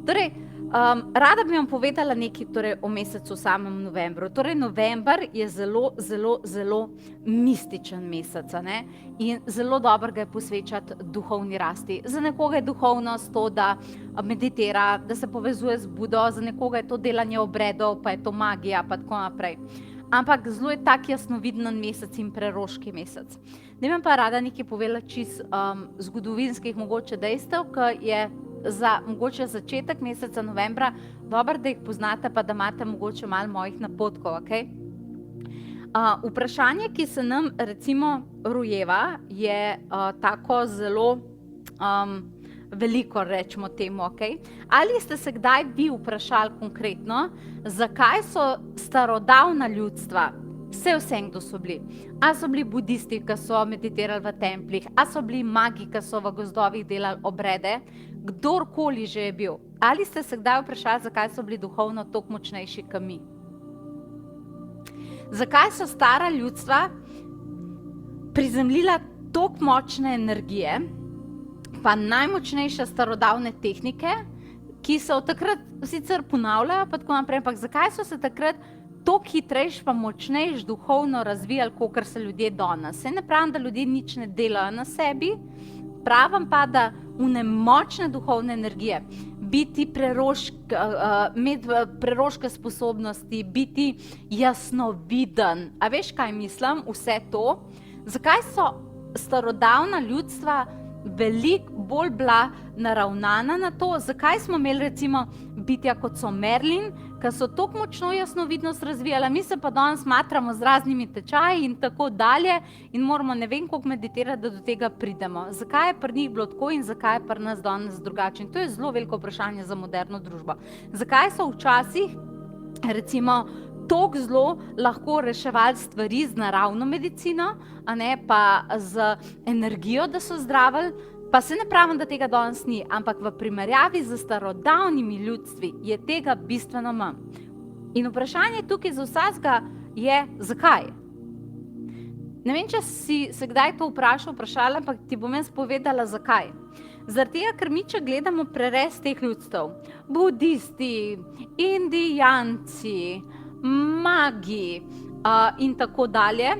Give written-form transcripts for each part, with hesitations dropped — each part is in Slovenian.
Torej, rada bi vam povedala nekaj o mesecu samem novembru. Torej, november je zelo mističen mesec, ne? In zelo dobro ga je posvečati duhovni rasti. Za nekoga je duhovnost to, da meditira, da se povezuje z Budo, za nekoga je to delanje obredov, pa je to magija, pa tako naprej. Ampak zelo je tak jasnoviden mesec in preroški mesec. Ne vem pa rada nekaj povedala čist zgodovinskih mogoče dejstev, ki je za mogoče začetek meseca novembra dobro, da jih poznate, pa da imate mogoče malo mojih napotkov, ok? Vprašanje, ki se nam recimo rojeva, je tako zelo veliko, rečemo temu, ok? Ali ste se kdaj vi vprašali konkretno, zakaj so starodavna ljudstva, vse kdo so bili? A so bili budisti, ki so meditirali v templih, a so bili magi, ki so v gozdovih delali obrede, kdorkoli že je bil. Ali ste se kdaj vprašali, zakaj so bili duhovno toliko močnejši kot mi? Zakaj so stara ljudstva prizemljila toliko močne energije, pa najmočnejše starodavne tehnike, ki se od takrat sicer ponavljajo, pa tako naprej, ampak zakaj so se takrat toliko hitrejš pa močnejš duhovno razvijali, kakor se ljudje danes? Saj ne pravim, da ljudje nič ne delajo na sebi, pravim pa, da une močne duhovne energije, biti imeti preroške sposobnosti, biti jasnoviden. A veš, kaj mislim? Vse to. Zakaj so starodavna ljudstva veliko bolj bila naravnana na to? Zakaj smo imeli recimo bitja kot so Merlin, ki so toliko močno jasnovidnost razvijala, mi se pa danes smatramo z raznimi tečaji in tako dalje in moramo ne vem koliko meditirati, da do tega pridemo. Zakaj je pri njih bilo tako in zakaj je pri nas danes drugače? In to je zelo veliko vprašanje za moderno družbo. Zakaj so včasih recimo toliko zelo lahko reševali stvari z naravno medicino, a ne pa z energijo, da so zdravili? Pa se ne pravim, da tega danes ni, ampak v primerjavi z starodavnimi ljudstvi je tega bistveno manj. In vprašanje tukaj za vsakega je, zakaj? Ne vem, če si se kdaj to vprašala, ampak ti bom jaz povedala, zakaj. Zaradi tega, ker mi, če gledamo prerez teh ljudstev, budisti, indijanci, magi in tako dalje,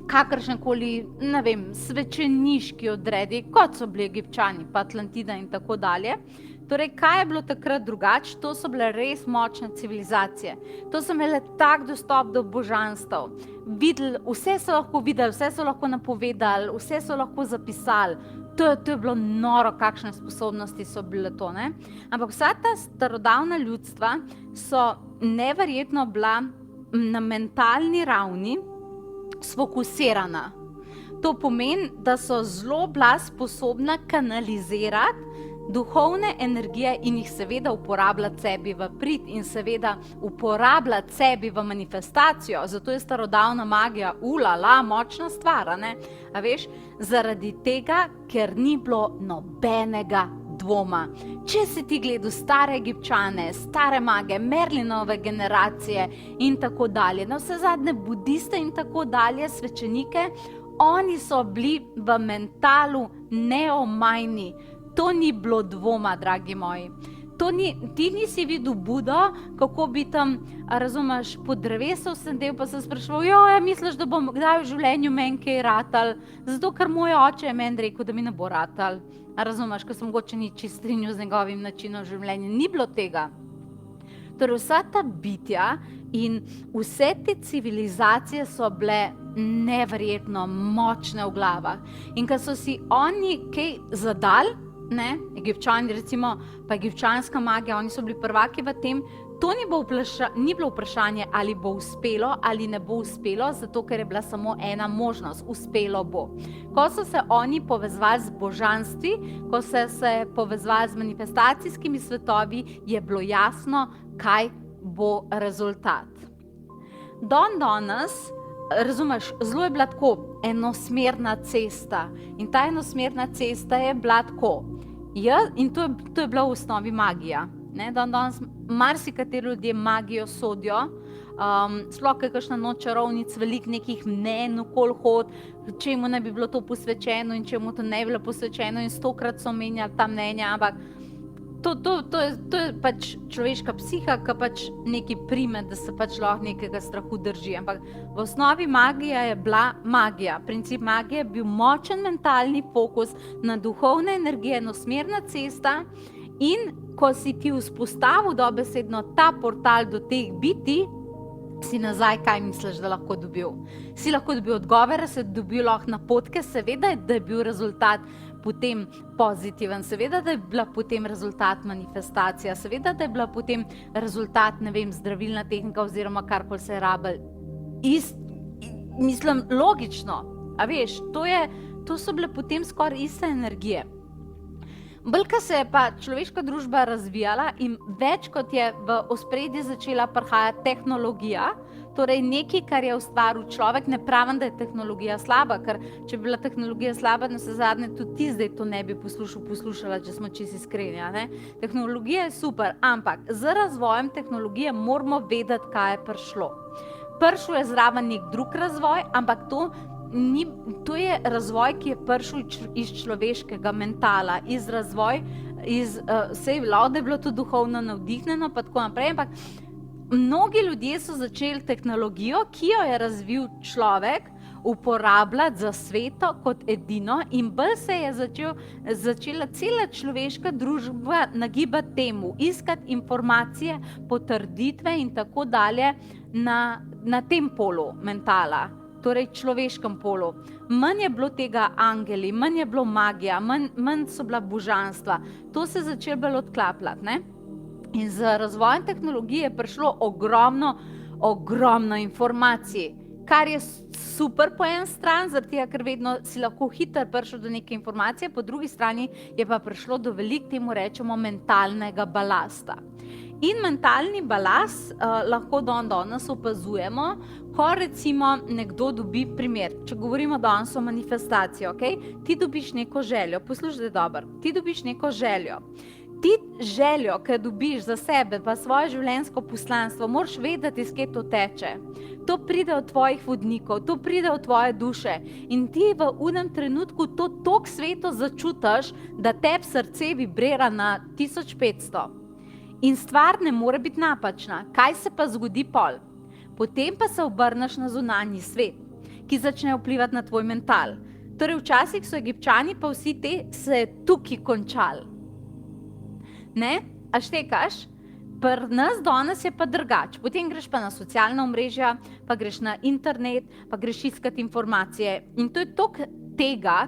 kakršnekoli, ne vem, svečeniški odredi, kot so bili Egipčani, pa Atlantida in tako dalje. Torej, kaj je bilo takrat drugače? To so bile res močne civilizacije. To so imele tak dostop do božanstev. Vse so lahko videli, vse so lahko napovedali, vse so lahko zapisali. To je bilo noro, kakšne sposobnosti so bile to, ne? Ampak vsa ta starodavna ljudstva so neverjetno bila na mentalni ravni sfokusirana. To pomeni, da so zelo bila sposobna kanalizirati duhovne energije in jih seveda uporabljati sebi v prid in seveda uporabljati sebi v manifestacijo. Zato je starodavna magija, močna stvar, ne? A veš, zaradi tega, ker ni bilo nobenega dvoma. Če si ti gledal stare Egipčane, stare mage, Merlinove generacije in tako dalje, na vse zadnje budiste in tako dalje, svečenike, oni so bili v mentalu neomajni. To ni bilo dvoma, dragi moji. Ti nisi videl Budo, kako bi tam, razumeš, pod drevesom sedel, pa se spraševal, misliš, da bom kdaj v življenju meni kaj ratal? Zato, ker moj oče je meni rekel, da mi ne bo ratal. Razumeš, ko sem mogoče ni čisto strinjal z njegovim načinom življenja. Ni bilo tega. Torej, vsa ta bitja in vse te civilizacije so bile neverjetno močne v glavah. In ko so si oni kaj zadali, ne, Egipčani recimo, pa egipčanska magija, oni so bili prvaki v tem, to ni bilo vprašanje, ali bo uspelo ali ne bo uspelo, zato ker je bila samo ena možnost, uspelo bo. Ko so se oni povezvali z božanstvi, ko so se povezvali z manifestacijskimi svetovi, je bilo jasno, kaj bo rezultat. Danes, razumeš, zelo je bila tako enosmerna cesta in ta enosmerna cesta je bila tako. In to je bila v osnovi magija. Danes marsikateri ljudje magijo sodijo, sploh kakšna noč čarovnic, veliko nekih mnenj okoli hod, čemu ne bi bilo to posvečeno in čemu to ne bi bilo posvečeno in 100-krat so menjali ta mnenja, ampak To je pač človeška psiha, ki pač nekaj prime, da se pač lahko nekega strahu drži. Ampak v osnovi magija je bila magija. Princip magije je bil močen mentalni fokus na duhovne energije, enosmerna cesta, in ko si ti vzpostavil dobesedno ta portal do teh bitij, si nazaj, kaj misliš, da lahko dobil? Si lahko dobil odgovore, si dobil lahko napotke, seveda, da je bil rezultat potem pozitiven, seveda, da je bila potem rezultat manifestacija, seveda, da je bila potem rezultat, ne vem, zdravilna tehnika oziroma karkoli se je rabilo. Mislim, logično, a veš, to so bile potem skoraj iste energije. Bolj, ko se je pa človeška družba razvijala in več kot je v ospredje začela prihajati tehnologija, torej nekaj, kar je ustvaril človek, ne pravim, da je tehnologija slaba, ker če bi bila tehnologija slaba, navsezadnje tudi ti zdaj to ne bi poslušala, če smo čisto iskreni, ne? Tehnologija je super, ampak z razvojem tehnologije moramo vedeti, kaj je prišlo. Prišel je zraven nek drug razvoj, ampak to je razvoj, ki je prišel iz človeškega mentala, sej lahko, da je bilo to duhovno navdihnjeno, pa tako naprej, ampak mnogi ljudje so začeli tehnologijo, ki jo je razvil človek, uporabljati za sveto kot edino, in bolj se je začela cela človeška družba nagibati temu, iskati informacije, potrditve in tako dalje na tem polu mentala. Torej človeškem polu. Manj je bilo tega angeli, manj je bilo magija, manj so bila božanstva. To se je začelo bolj odklapljati, ne? In z razvojem tehnologije je prišlo ogromno informacij, kar je super po eni strani, zaradi tega, ker vedno si lahko hitro prišel do neke informacije, po drugi strani je pa prišlo do temu rečemo mentalnega balasta. In mentalni balast lahko danes opazujemo, ko recimo nekdo dobi primer, če govorimo danes o manifestaciji, okay? Ti dobiš neko željo, poslušajte dobro, ti dobiš neko željo. Ti željo, ki dobiš za sebe, pa svoje življenjsko poslanstvo, moraš vedeti, iz kje to teče. To pride od tvojih vodnikov, to pride od tvoje duše in ti v unem trenutku to toliko sveto začutiš, da tebi srce vibrira na 1500. In stvar ne more biti napačna. Kaj se pa zgodi pol? Potem pa se obrneš na zunanji svet, ki začne vplivati na tvoj mental. Torej, včasih so Egipčani pa vsi te se tukaj končali. Ne? A štekaš? Pri nas danes je pa drugače. Potem greš pa na socialna omrežja, pa greš na internet, pa greš iskati informacije. In to je toliko tega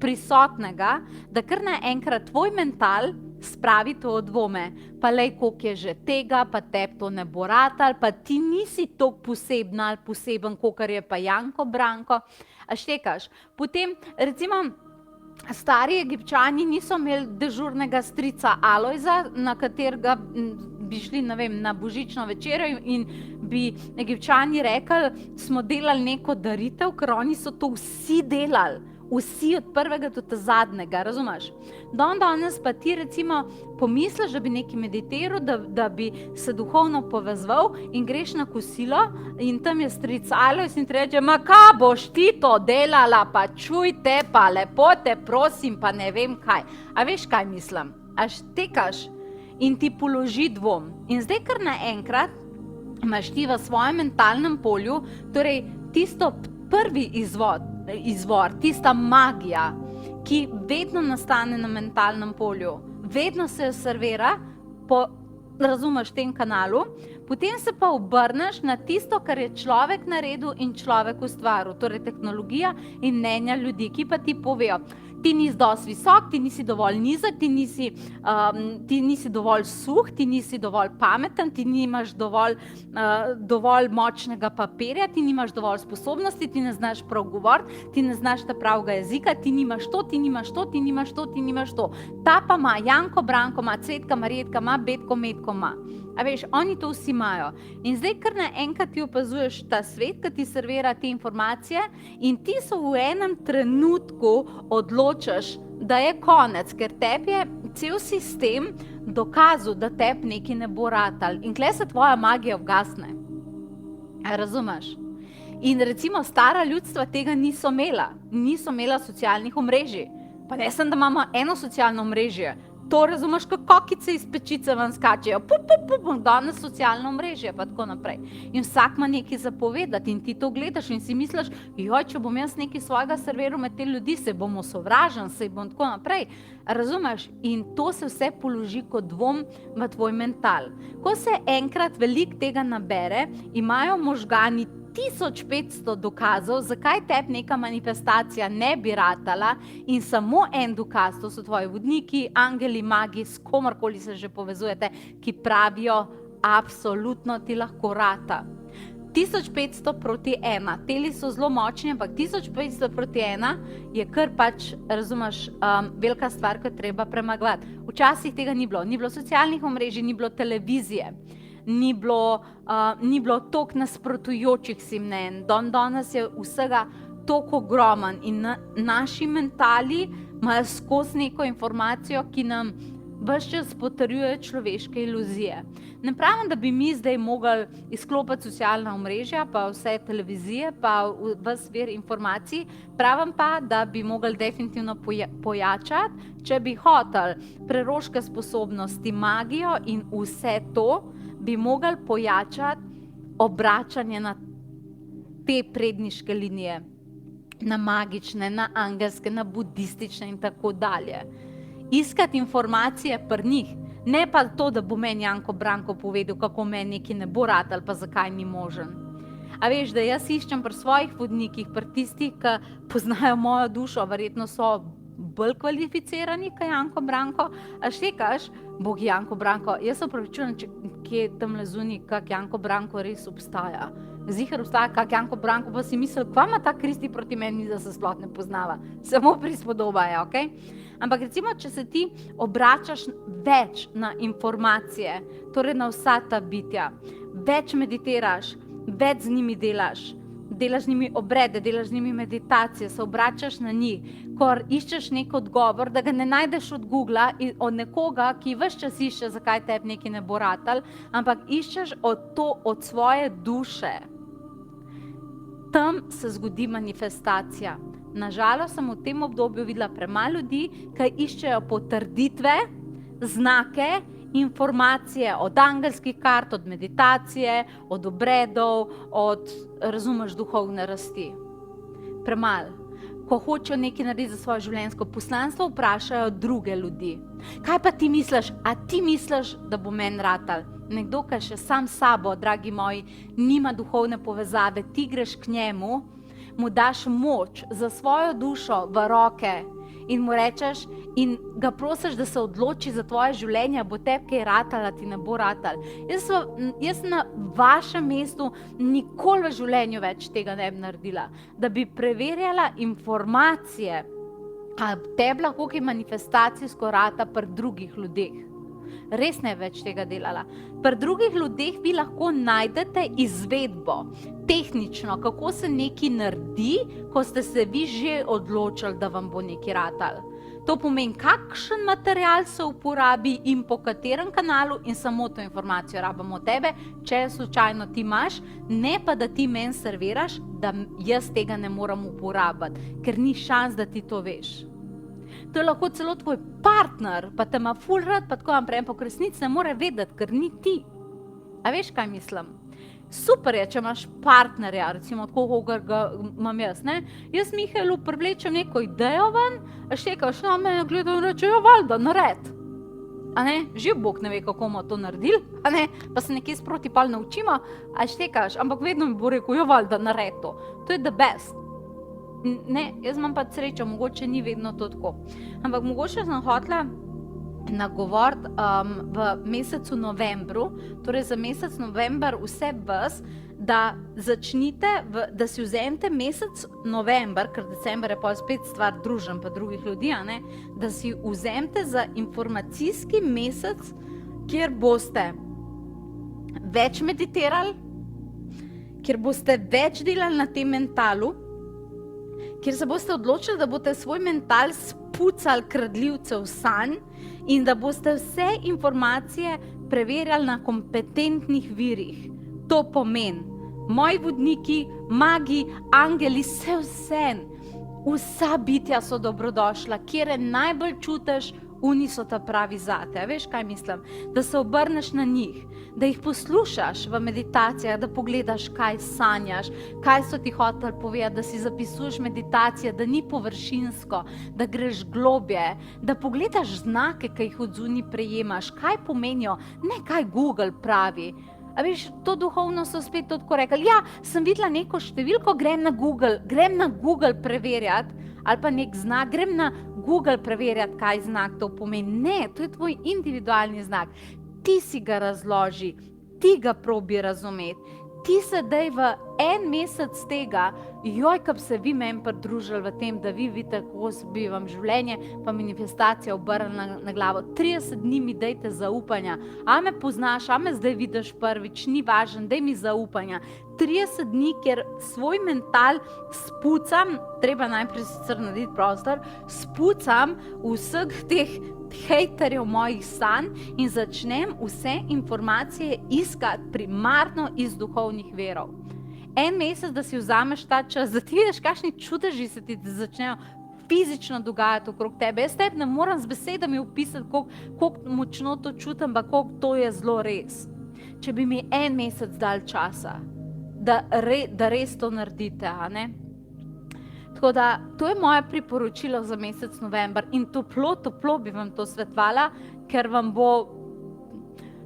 prisotnega, da kar naenkrat tvoj mental spravi to v dvome. Pa lej, koliko je že tega, pa tebi to ne bo ratalo, pa ti nisi toliko posebna ali poseben, kakor je pa Janko Branko. A štekaš? Potem, recimo, stari Egipčani niso imeli dežurnega strica Alojza, na katerega bi šli, ne vem, na božično večerjo in bi Egipčani rekli, smo delali neko daritev, ker oni so to vsi delali. Vsi od prvega do zadnjega, razumeš? Danes pa ti recimo pomisliš, da bi nekaj meditiral, da bi se duhovno povezoval in greš na kosilo in tam je stric Alojz in ti reče, ma kaj boš ti to delala, pa čujte, pa lepo te prosim, pa ne vem kaj. A veš, kaj mislim? A štekaš in ti položi dvom. In zdaj kar naenkrat imaš ti v svojem mentalnem polju, torej tisto prvi izvor, tista magija, ki vedno nastane na mentalnem polju, vedno se servira po, razumeš, tem kanalu, potem se pa obrneš na tisto, kar je človek naredil in človek ustvaril, torej tehnologija in mnenja ljudi, ki pa ti povejo, ti nisi dosti visok, ti nisi dovolj nizek, ti nisi dovolj suh, ti nisi dovolj pameten, ti nimaš dovolj močnega papirja, ti nimaš dovolj sposobnosti, ti ne znaš prav govoriti, ti ne znaš ta pravega jezika, ti nimaš to, ti nimaš to, ti nimaš to, ti nimaš to. Ta pa ima, Janko Branko ima, Cvetka Marjetka ima, Betko Metko ima. A veš, oni to vsi imajo. In zdaj kar naenkrat ti opazuješ ta svet, ki ti servira te informacije in ti se v enem trenutku odločiš, da je konec, ker tebi je cel sistem dokazal, da tebi nekaj ne bo ratalo. In kle se tvoja magija ugasne. Razumeš? In recimo stara ljudstva tega niso imela socialnih omrežij. Pa ne sem, da imamo eno socialno omrežje, to razumeš, kot kokice iz pečice ven skačejo, danes socialno omrežje, pa tako naprej. In vsak ima nekaj zapovedati in ti to gledaš in si misliš, joj, če bom jaz nekaj svojega serviral med te ljudi, se bomo sovražen, se bom tako naprej. Razumeš? In to se vse položi kot dvom v tvoj mental. Ko se enkrat veliko tega nabere, imajo možgani 1500 dokazov, zakaj tebi neka manifestacija ne bi ratala in samo en dokaz, to so tvoji vodniki, angeli, magi, s komorkoli se že povezujete, ki pravijo, absolutno ti lahko rata. 1500 proti 1, teli so zelo močni, ampak 1500 proti 1 je kar pač, razumeš, velika stvar, ki treba premagovati. Včasih tega ni bilo socialnih omrežij, ni bilo televizije. Ni bilo toliko nasprotujočih si mnenj. Danes je vsega toliko ogromen in naši mentali imajo skozi neko informacijo, ki nam ves čas potrjuje človeške iluzije. Ne pravim, da bi mi zdaj mogli izklopiti socialna omrežja, pa vse televizije, pa ves vir informacij, pravim pa, da bi mogli definitivno pojačati, če bi hoteli preroške sposobnosti, magijo in vse to, bi mogli pojačati obračanje na te predniške linije, na magične, na angelske, na budistične in tako dalje. Iskati informacije pri njih, ne pa to, da bo meni Janko Branko povedal, kako meni nekaj ne bo ratalo, pa zakaj ni možen. A veš, da jaz iščem pri svojih vodnikih, pri tistih, ki poznajo mojo dušo, verjetno so bolj kvalificirani, kot Janko Branko, a štekaš, Bog Janko Branko, jaz se opravičujem, kje tam lezuni, kak Janko Branko res obstaja. Ziher obstaja kak Janko Branko, pa si mislil, kva ima ta Kristi proti meni, da se sploh ne poznava. Samo prispodoba je, okej? Ampak recimo, če se ti obračaš več na informacije, torej na vsa ta bitja, več meditiraš, več z njimi delaš z njimi obrede, delaš z njimi meditacije, se obračaš na njih, ko iščeš nek odgovor, da ga ne najdeš od Googla, od nekoga, ki ves čas išče, zakaj tebi nekaj ne bo ratalo, ampak iščeš od svoje duše. Tam se zgodi manifestacija. Nažalost sem v tem obdobju videla premalo ljudi, ki iščejo potrditve, znake, informacije od angelskih kart, od meditacije, od obredov, od, razumeš, duhovne rasti. Premalo. Ko hočejo nekaj narediti za svoje življenjsko poslanstvo, vprašajo druge ljudi. Kaj pa ti misliš? A ti misliš, da bo meni ratal? Nekdo, ki še sam sabo, dragi moji, nima duhovne povezave, ti greš k njemu, mu daš moč za svojo dušo v roke in mu rečeš in ga prosiš, da se odloči za tvoje življenje, bo tebi kaj ratalo, ti ne bo ratalo. Jaz na vašem mestu nikoli v življenju več tega ne bi naredila, da bi preverjala informacije, a tebi lahko kaj manifestacijsko rata pri drugih ljudeh. Res ne več tega delala. Pri drugih ljudeh vi lahko najdete izvedbo, tehnično, kako se nekaj naredi, ko ste se vi že odločili, da vam bo nekaj ratalo. To pomeni, kakšen material se uporabi in po katerem kanalu in samo to informacijo rabimo od tebe, če slučajno ti imaš, ne pa da ti meni serviraš, da jaz tega ne moram uporabiti, ker ni šans, da ti to veš. To je lahko celo tvoj partner, pa te ima ful rad, pa tako naprej, ampak v resnici ne more vedeti, ker ni ti. A veš, kaj mislim? Super je, če imaš partnerja, recimo tako, kogar ga imam jaz, ne? Jaz Mihaelu privlečem neko idejo ven, a štekaš na mene, gledam in reče, jo valjda, nared. A ne? Živ Bog ne ve, kako bomo to naredili, a ne? Pa se nekje sproti pol naučimo, a štekaš, ampak vedno mi bo rekel, jo valjda, nared to. To je the best. Ne, jaz imam pa srečo, mogoče ni vedno to tako. Ampak mogoče sem hotela nagovoriti v mesecu novembru, torej za mesec november vse vas, da začnite, da si vzemite mesec november, ker december je pa spet stvar družen pa drugih ljudi, a ne, da si vzemite za informacijski mesec, kjer boste več meditirali, kjer boste več delali na tem mentalu, kjer se boste odločili, da boste svoj mental spucali kradljivcev sanj in da boste vse informacije preverjali na kompetentnih virih. To pomeni, moji vodniki, magi, angeli, vsa bitja so dobrodošla, kjer najbolj čutiš oni so ta pravi zate. Veš, kaj mislim? Da se obrneš na njih, da jih poslušaš v meditacijah, da pogledaš, kaj sanjaš, kaj so ti hoteli povedati, da si zapisuješ meditacije, da ni površinsko, da greš globje, da pogledaš znake, ki jih od zunaj prejemaš, kaj pomenijo, ne kaj Google pravi. A veš, to duhovno so spet tako rekli, ja, sem videla neko številko, grem na Google preverjati, ali pa nek znak, grem na Google preverjati, kaj znak to pomeni. Ne, to je tvoj individualni znak. Ti si ga razloži, ti ga probi razumeti. Ti se daj v en mesec tega, ko bi se vi meni pridružili v tem, da vi vidite, kako bi vam življenje pa manifestacija obrnila na glavo. 30 dni mi dajte zaupanja. A me poznaš, a me zdaj vidiš prvič, ni važno, daj mi zaupanja. 30 dni, kjer svoj mental spucam, treba najprej sicer narediti prostor, spucam vseh teh hejterjev mojih sanj in začnem vse informacije iskati primarno iz duhovnih verov. En mesec, da si vzameš ta čas, da ti vidiš, kakšni čudeži se ti začnejo fizično dogajati okrog tebe. Jaz tebi ne moram z besedami opisati, koliko močno to čutim, pa koliko to je zelo res. Če bi mi en mesec dal časa, da res to naredite, a ne? Tako da, to je moje priporočilo za mesec november in toplo bi vam to svetovala, ker vam bo,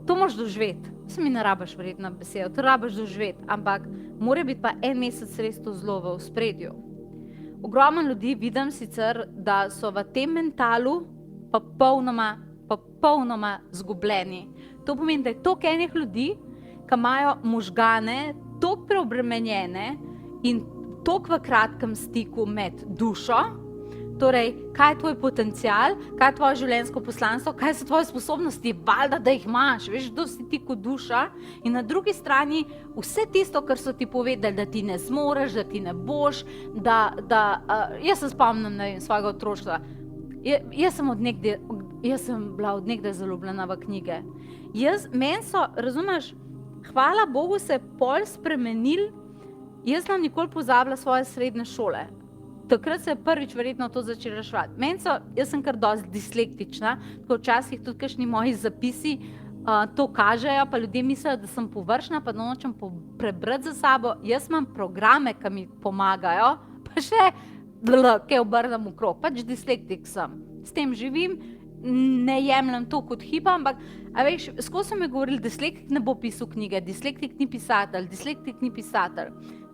to moraš doživeti. Se mi ne rabiš verjetno besedo, to rabiš doživeti, ampak mora biti pa en mesec res to zelo v ospredju. Ogromno ljudi vidim sicer, da so v tem mentalu popolnoma zgubljeni. To pomeni, da je toliko enih ljudi, ki imajo možgane toliko preobremenjene in toliko v kratkem stiku med dušo, torej, kaj je tvoj potencial, kaj je tvoje življenjsko poslanstvo, kaj so tvoje sposobnosti, valjda, da jih imaš, veš, kdo si ti kot duša, in na drugi strani vse tisto, kar so ti povedali, da ti ne zmoreš, da ti ne boš, jaz se spomnim, ne vem, svojega otroštva. Jaz sem bila od nekdaj zaljubljena v knjige. Meni so, razumeš, hvala Bogu se je pol spremenil. Jaz sem nikoli pozabila svoje srednje šole. Takrat se je prvič verjetno to začelo reševati. Jaz sem kar dosti dislektična, tako včasih tudi kakšni moji zapisi to kažejo, pa ljudje mislijo, da sem površna, pa nočem prebrati za sabo. Jaz imam programe, ki mi pomagajo, pa še kaj obrnem okrog, pač dislektik sem. S tem živim, ne jemljem to kot hiba, ampak skozi so mi govorili, dislektik ne bo pisal knjige, dislektik ni pisatelj.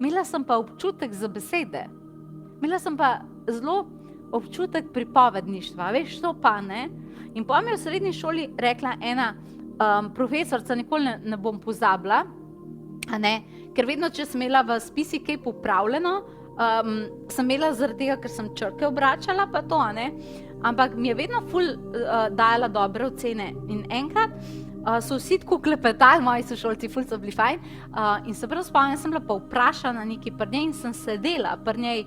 Imela sem pa občutek za besede. Imela sem pa zelo občutek pripovedništva, veš, to pa ne. In potem mi je v srednji šoli rekla ena profesorica, nikoli ne bom pozabila, ker vedno, če sem imela v spisi kaj popravljeno, sem imela zaradi tega, ker sem črke obračala, pa to, ampak mi je vedno ful dajala dobre ocene. In enkrat so vsi tako klepetali, moji sošolci, ful so bili fajn, in se prav spomnim, sem bila pa vprašana nekaj pri njej in sem sedela pri njej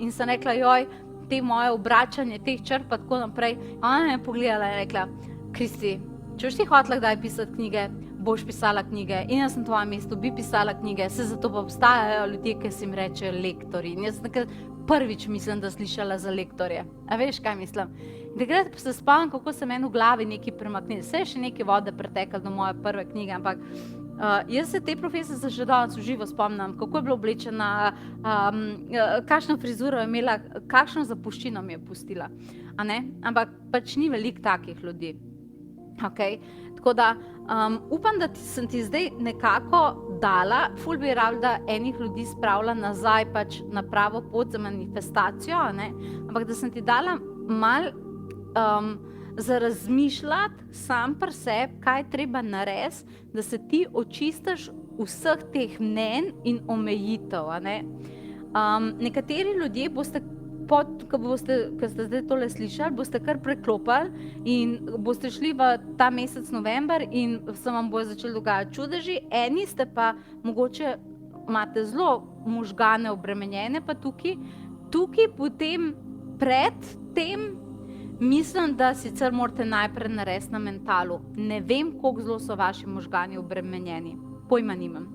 in sem rekla, joj, te moje obračanje, teh črk pa tako naprej. Ona me je pogledala in rekla, Kristi, če boš ti hotela kdaj pisati knjige, boš pisala knjige in jaz sem tvoje mesto, bi pisala knjige, se zato pa obstajajo ljudje, ki se jim rečejo lektorji. In jaz sem prvič mislim, da slišala za lektorje. A veš, kaj mislim? Takrat pa se spomnim, kako se meni v glavi nekaj premaknili. Vse je še nekaj vode preteklo do moje prve knjige, ampak jaz se te profesorice že danes v živo spomnim, kako je bila oblečena, kakšno frizuro je imela, kakšno zapuščino mi je pustila. Ampak pač ni veliko takih ljudi. Tako da upam, da sem ti zdaj nekako dala, ful bi rabila, da enih ljudi spravila nazaj pač na pravo pot za manifestacijo, ampak da sem ti dala malo za razmišljati sam pri sebi, kaj treba narediti, da se ti očistiš vseh teh mnenj in omejitev. Nekateri ljudje boste ko ste zdaj tole slišali, boste kar preklopili in boste šli v ta mesec november in se vam bojo začeli dogajati čudeži. Eni ste pa, mogoče imate zelo možgane obremenjene, pa tukaj potem pred tem mislim, da sicer morate najprej narediti na mentalu. Ne vem, koliko zelo so vaši možgani obremenjeni. Pojma nimam.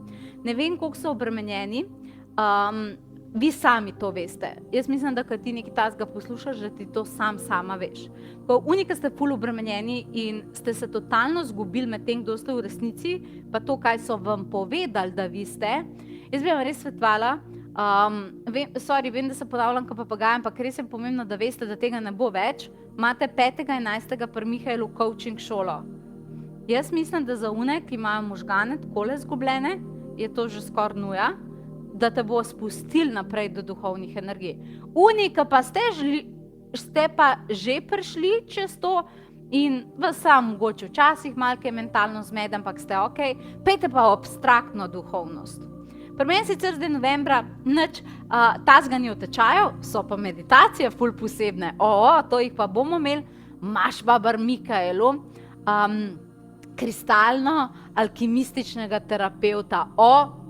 Ne vem, koliko so obremenjeni. vi sami to veste. Jaz mislim, da kad ti nekaj takega poslušaš, da ti to sama veš. Ko unika ste ful obremenjeni in ste se totalno zgubili med tem, kdo ste v resnici, pa to, kaj so vam povedali, da vi ste, jaz bi vam res svetovala, vem, da se ponavljam kot papagaj, ampak res je pomembno, da veste, da tega ne bo več. Imate 5.11. pri Mihajlu coaching šolo. Jaz mislim, da za une, ki imajo možgane takole zgubljene, je to že skoraj nuja, da te bo spustil naprej do duhovnih energij. Oni, ki pa ste pa že prišli čez to in vas sam mogoče včasih malo kaj mentalno zmede, ampak ste okej, pejte pa abstraktno duhovnost. Pri meni sicer zdaj novembra nič tazga ni v tečaju, so pa meditacije ful posebne. To jih pa bomo imeli, imaš pa bar Mikaelu, kristalno alkimističnega terapeuta.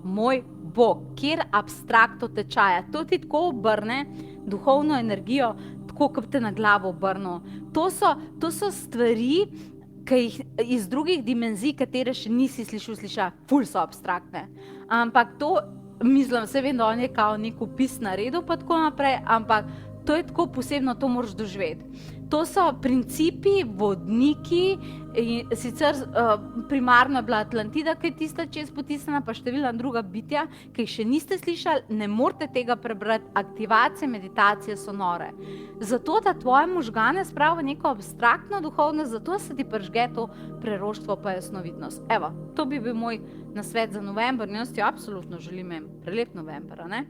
Moj Bog, kjer abstraktno tečaja. To ti tako obrne duhovno energijo, tako kot te na glavo obrno. To so stvari, ki jih iz drugih dimenzij, katere še nisi slišala, ful so abstraktne. Ampak to, mislim, se vem, da on je kao nek opis naredil pa tako naprej, ampak to je tako posebno, to moraš doživeti. To so principi, vodniki, in sicer primarno je bila Atlantida, ki je tista čez potisnjena, pa številna druga bitja, ki jih še niste slišali, ne morete tega prebrati, aktivacije, meditacije so nore. Zato, da tvoje možgane spravi v neko abstraktno duhovnost, zato se ti prižge to preroštvo pa jasnovidnost. Evo, to bi bil moj nasvet za november, in jaz ti absolutno želim prelep november, ne?